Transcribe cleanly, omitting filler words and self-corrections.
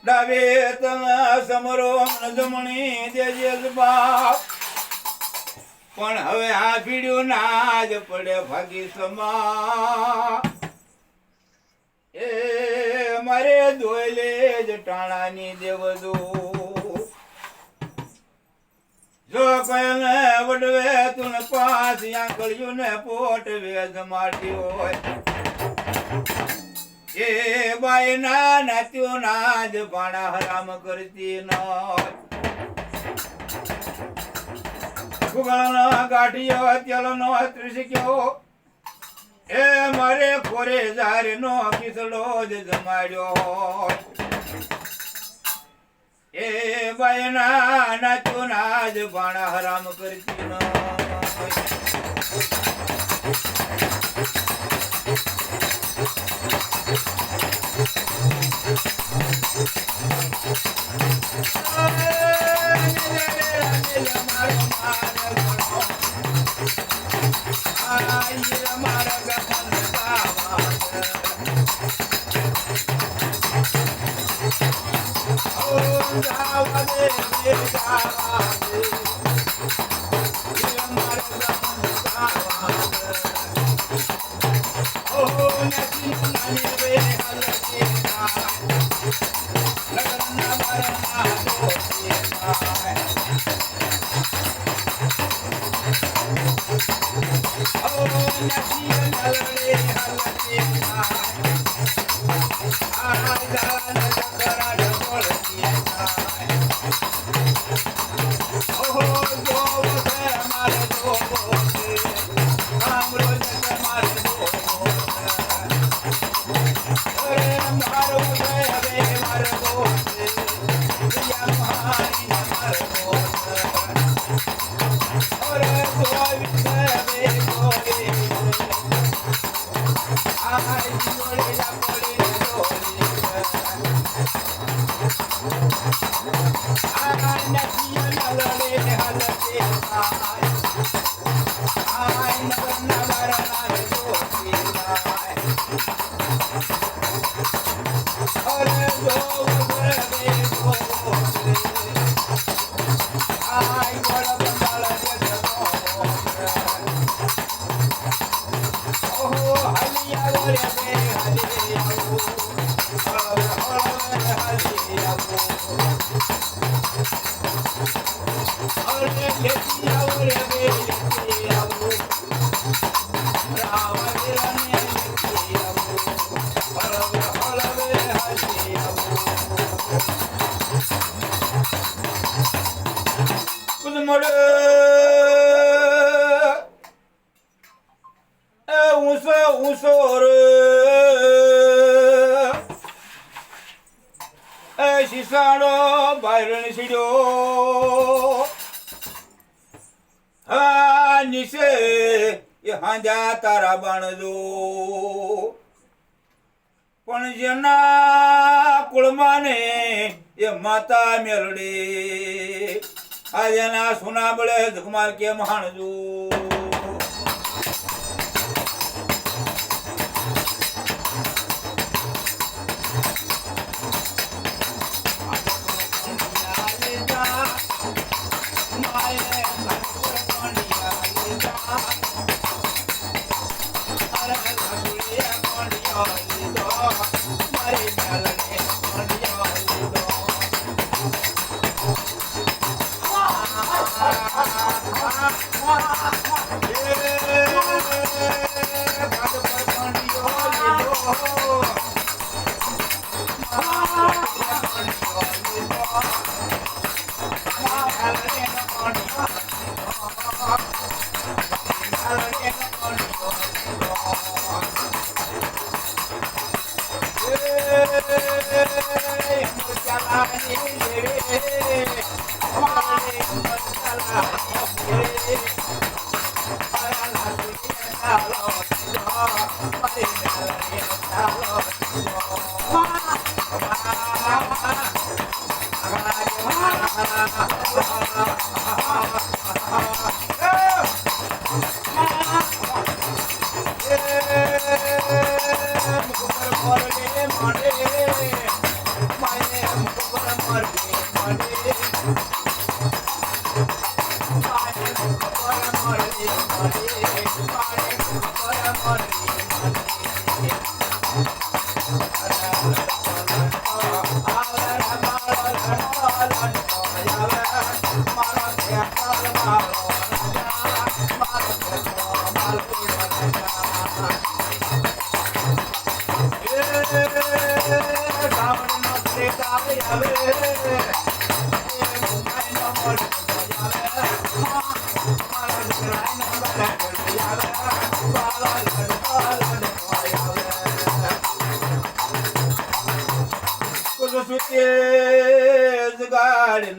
ડાવે તના સમરો જમણી દેજે બાપ પણ હવે આ પીડ્યો ના જ પડે ભાગી સમા એ મારે દોયલે જ ટાણાની દેવદો જો કયને વડવે તું પાસ આંકળ્યું ને પોટ વેજ માટી હોય એ બાઈ ના નાત્યો ના જ ભાણા હરામ કરતી ન ગુગળનો ગાંઠિયો તેલનો ત્રિશક્યો એ મારે ખોરે જારે નો કિસડો જ જમાડ્યો એ બાઈ ના નાત્યો ના જ ભાણા હરામ કરતી ન શીશાડો બાયરણ સીડ્યો હા નીચે એ હાંજા તારા બાણજો પણ જેના કુળમાને એ માતા મેલડે આ જેના સોના બળે જગમાલ કેમ હાણજો Garden.